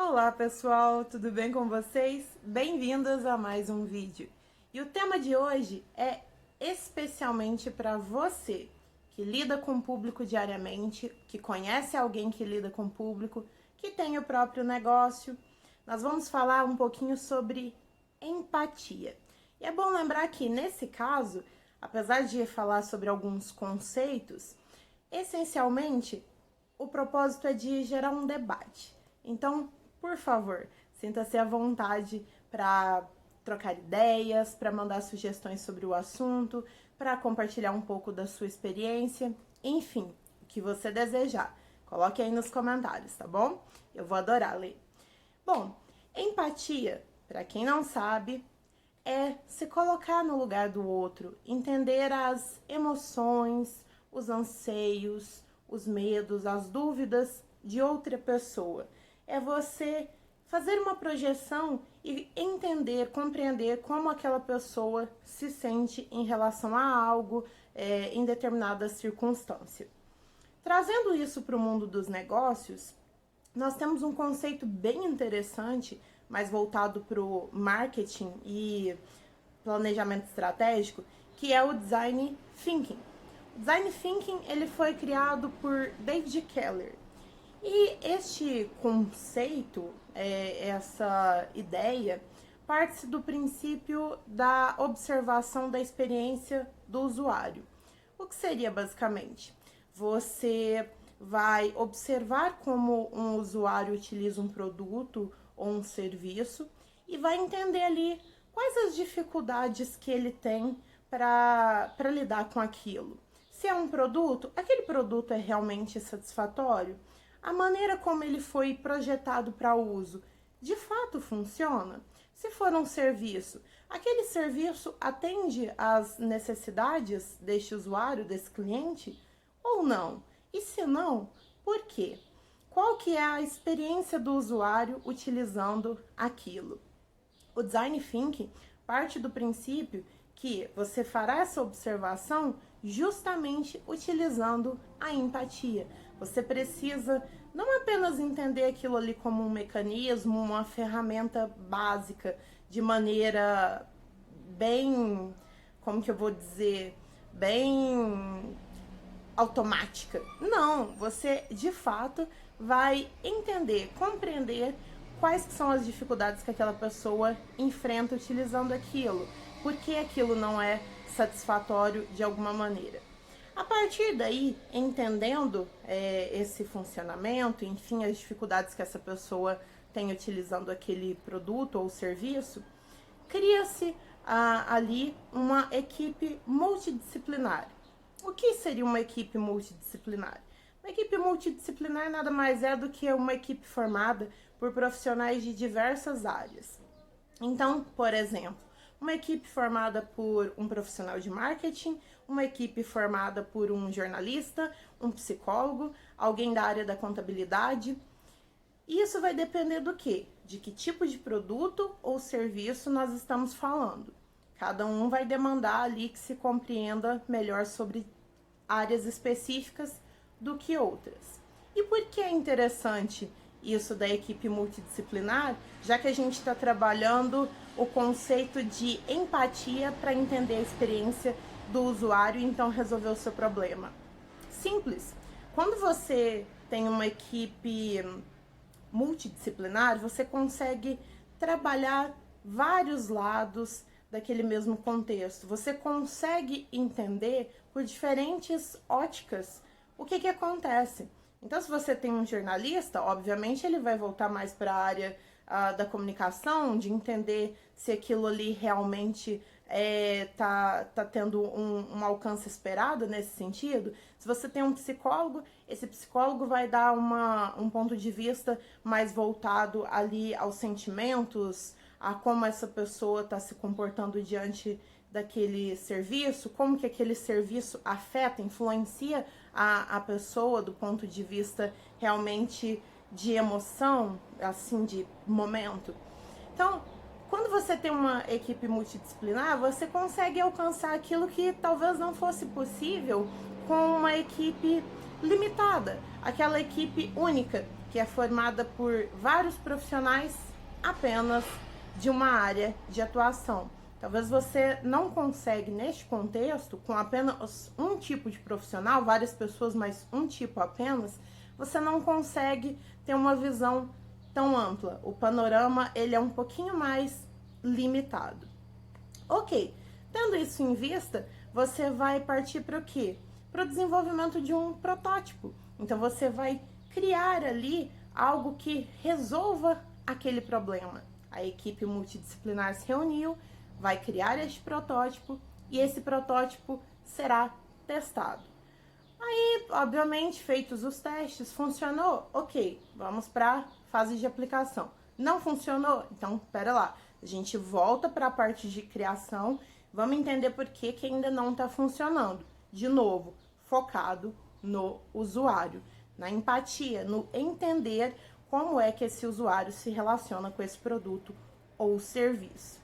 Olá pessoal, tudo bem com vocês? Bem-vindos a mais um vídeo. E o tema de hoje é especialmente para você que lida com o público diariamente, que conhece alguém que lida com o público, que tem o próprio negócio. Nós vamos falar um pouquinho sobre empatia. E é bom lembrar que nesse caso, apesar de falar sobre alguns conceitos, essencialmente o propósito é de gerar um debate. Então, por favor, sinta-se à vontade para trocar ideias, para mandar sugestões sobre o assunto, para compartilhar um pouco da sua experiência, enfim, o que você desejar. Coloque aí nos comentários, tá bom? Eu vou adorar ler. Bom, empatia, para quem não sabe, é se colocar no lugar do outro, entender as emoções, os anseios, os medos, as dúvidas de outra pessoa. É você fazer uma projeção e entender, compreender como aquela pessoa se sente em relação a algo, em determinada circunstância. Trazendo isso para o mundo dos negócios, nós temos um conceito bem interessante, mais voltado para o marketing e planejamento estratégico, que é o Design Thinking. O Design Thinking ele foi criado por David Keller. E este conceito, essa ideia, parte do princípio da observação da experiência do usuário. O que seria basicamente? Você vai observar como um usuário utiliza um produto ou um serviço e vai entender ali quais as dificuldades que ele tem para lidar com aquilo. Se é um produto, aquele produto é realmente satisfatório? A maneira como ele foi projetado para uso, de fato funciona? Se for um serviço, aquele serviço atende às necessidades deste usuário, desse cliente, ou não? E se não, por quê? Qual que é a experiência do usuário utilizando aquilo? O Design Thinking parte do princípio que você fará essa observação justamente utilizando a empatia. Você precisa não apenas entender aquilo ali como um mecanismo, uma ferramenta básica, de maneira bem, como que eu vou dizer, bem automática. Não, você de fato vai entender, compreender quais são as dificuldades que aquela pessoa enfrenta utilizando aquilo, porque aquilo não é satisfatório de alguma maneira. A partir daí, entendendo esse funcionamento, enfim, as dificuldades que essa pessoa tem utilizando aquele produto ou serviço, cria-se ali uma equipe multidisciplinar. O que seria uma equipe multidisciplinar? Uma equipe multidisciplinar nada mais é do que uma equipe formada por profissionais de diversas áreas. Então, por exemplo, uma equipe formada por um profissional de marketing, uma equipe formada por um jornalista, um psicólogo, alguém da área da contabilidade. E isso vai depender do quê? De que tipo de produto ou serviço nós estamos falando. Cada um vai demandar ali que se compreenda melhor sobre áreas específicas do que outras. E por que é interessante isso da equipe multidisciplinar, já que a gente está trabalhando o conceito de empatia para entender a experiência do usuário e então resolver o seu problema? Simples. Quando você tem uma equipe multidisciplinar, você consegue trabalhar vários lados daquele mesmo contexto. Você consegue entender por diferentes óticas o que acontece. Então, se você tem um jornalista, obviamente ele vai voltar mais para a área da comunicação, de entender se aquilo ali realmente tá tendo um alcance esperado nesse sentido. Se você tem um psicólogo, esse psicólogo vai dar um ponto de vista mais voltado ali aos sentimentos, a como essa pessoa está se comportando diante daquele serviço, como que aquele serviço afeta, influencia a pessoa do ponto de vista realmente de emoção, assim, de momento. Então, quando você tem uma equipe multidisciplinar, você consegue alcançar aquilo que talvez não fosse possível com uma equipe limitada, aquela equipe única que é formada por vários profissionais apenas de uma área de atuação. Talvez você não consegue, neste contexto, com apenas um tipo de profissional, várias pessoas, mas um tipo apenas, você não consegue ter uma visão tão ampla. O panorama, ele é um pouquinho mais limitado. Ok, tendo isso em vista, você vai partir para o quê? Para o desenvolvimento de um protótipo. Então, você vai criar ali algo que resolva aquele problema. A equipe multidisciplinar se reuniu, vai criar este protótipo e esse protótipo será testado. Aí, obviamente, feitos os testes, funcionou? Ok, vamos para a fase de aplicação. Não funcionou? Então, pera lá, a gente volta para a parte de criação, vamos entender por que ainda não está funcionando. De novo, focado no usuário, na empatia, no entender como é que esse usuário se relaciona com esse produto ou serviço.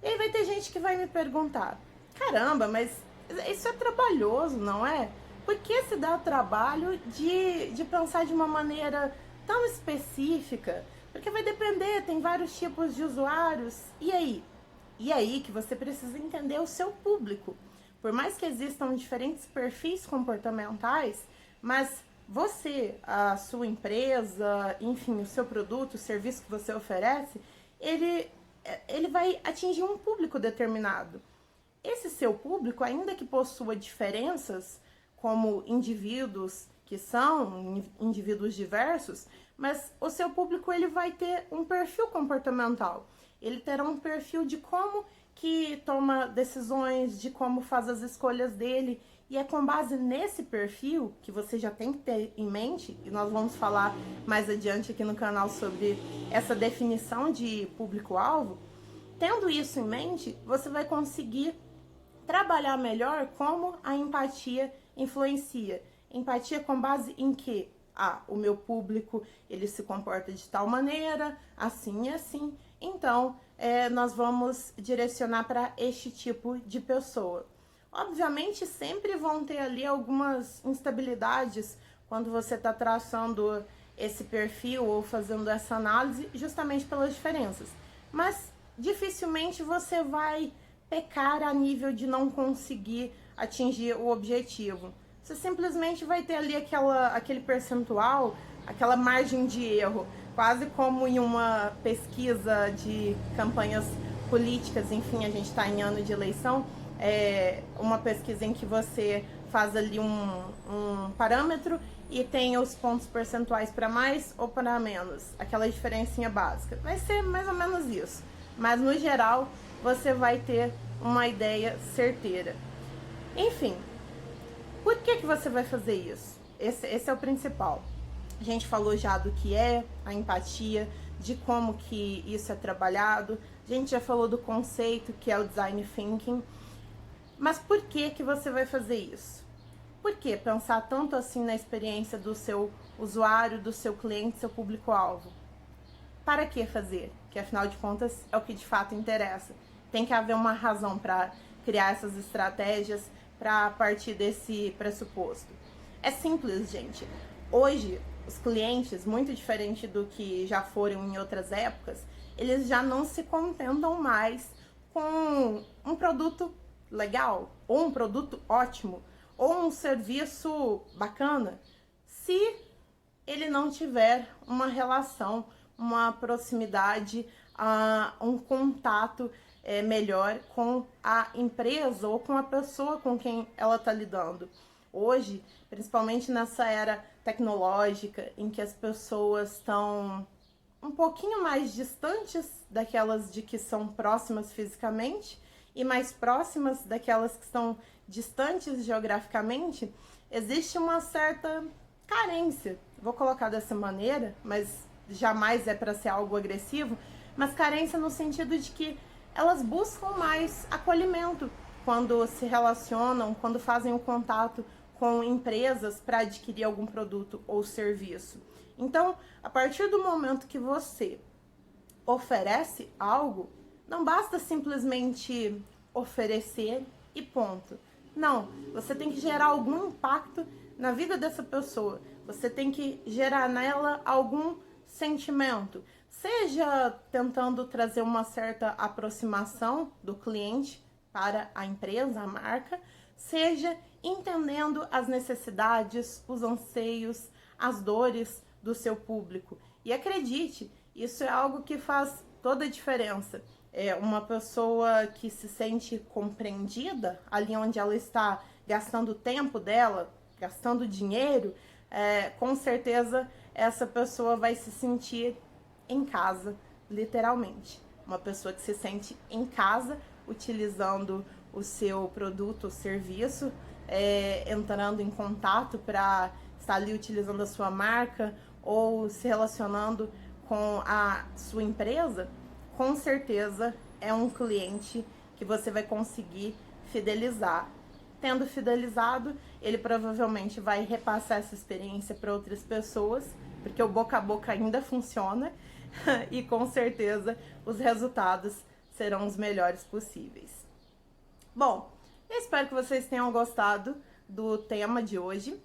E aí vai ter gente que vai me perguntar, caramba, mas isso é trabalhoso, não é? Por que se dá o trabalho de pensar de uma maneira tão específica? Porque vai depender, tem vários tipos de usuários. E aí? E aí que você precisa entender o seu público. Por mais que existam diferentes perfis comportamentais, mas você, a sua empresa, enfim, o seu produto, o serviço que você oferece, ele vai atingir um público determinado. Esse seu público, ainda que possua diferenças, como indivíduos que são indivíduos diversos, mas o seu público ele vai ter um perfil comportamental. Ele terá um perfil de como que toma decisões, de como faz as escolhas dele. E é com base nesse perfil que você já tem que ter em mente, e nós vamos falar mais adiante aqui no canal sobre essa definição de público-alvo. Tendo isso em mente, você vai conseguir trabalhar melhor como a empatia influencia. Empatia com base em quê? O meu público, ele se comporta de tal maneira, assim e assim. Então, nós vamos direcionar para este tipo de pessoa. Obviamente, sempre vão ter ali algumas instabilidades quando você está traçando esse perfil ou fazendo essa análise, justamente pelas diferenças. Mas, dificilmente você vai pecar a nível de não conseguir atingir o objetivo. Você simplesmente vai ter ali aquele percentual, aquela margem de erro, quase como em uma pesquisa de campanhas políticas, enfim, a gente está em ano de eleição, uma pesquisa em que você faz ali um parâmetro e tem os pontos percentuais para mais ou para menos, aquela diferencinha básica. Vai ser mais ou menos isso, mas no geral você vai ter uma ideia certeira. Enfim, por que você vai fazer isso? Esse é o principal. A gente falou já do que é a empatia, de como que isso é trabalhado. A gente já falou do conceito que é o design thinking. Mas por que você vai fazer isso? Por que pensar tanto assim na experiência do seu usuário, do seu cliente, seu público-alvo? Para que fazer? Que afinal de contas é o que de fato interessa. Tem que haver uma razão para criar essas estratégias, para partir desse pressuposto. É simples, gente. Hoje, os clientes, muito diferente do que já foram em outras épocas, eles já não se contentam mais com um produto legal, ou um produto ótimo, ou um serviço bacana, se ele não tiver uma relação, uma proximidade, um contato melhor com a empresa ou com a pessoa com quem ela está lidando. Hoje, principalmente nessa era tecnológica, em que as pessoas estão um pouquinho mais distantes daquelas de que são próximas fisicamente e mais próximas daquelas que estão distantes geograficamente, existe uma certa carência. Vou colocar dessa maneira, mas jamais é para ser algo agressivo, mas carência no sentido de que elas buscam mais acolhimento quando se relacionam, quando fazem o contato com empresas para adquirir algum produto ou serviço. Então, a partir do momento que você oferece algo, não basta simplesmente oferecer e ponto. Não, você tem que gerar algum impacto na vida dessa pessoa. Você tem que gerar nela algum sentimento, seja tentando trazer uma certa aproximação do cliente para a empresa, a marca, seja entendendo as necessidades, os anseios, as dores do seu público. E acredite, isso é algo que faz toda a diferença. É uma pessoa que se sente compreendida ali onde ela está gastando o tempo dela, gastando dinheiro, com certeza essa pessoa vai se sentir em casa, literalmente. Uma pessoa que se sente em casa utilizando o seu produto ou serviço, entrando em contato para estar ali utilizando a sua marca ou se relacionando com a sua empresa, com certeza é um cliente que você vai conseguir fidelizar. Tendo fidelizado, ele provavelmente vai repassar essa experiência para outras pessoas, porque o boca a boca ainda funciona e com certeza os resultados serão os melhores possíveis. Bom, eu espero que vocês tenham gostado do tema de hoje.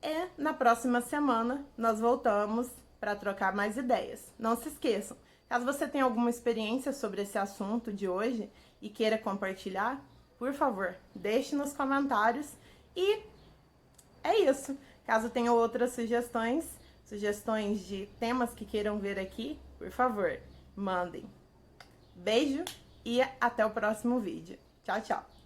E na próxima semana nós voltamos para trocar mais ideias. Não se esqueçam, caso você tenha alguma experiência sobre esse assunto de hoje e queira compartilhar, por favor, deixe nos comentários. E é isso. Caso tenha outras sugestões de temas que queiram ver aqui, por favor, mandem. Beijo e até o próximo vídeo. Tchau, tchau!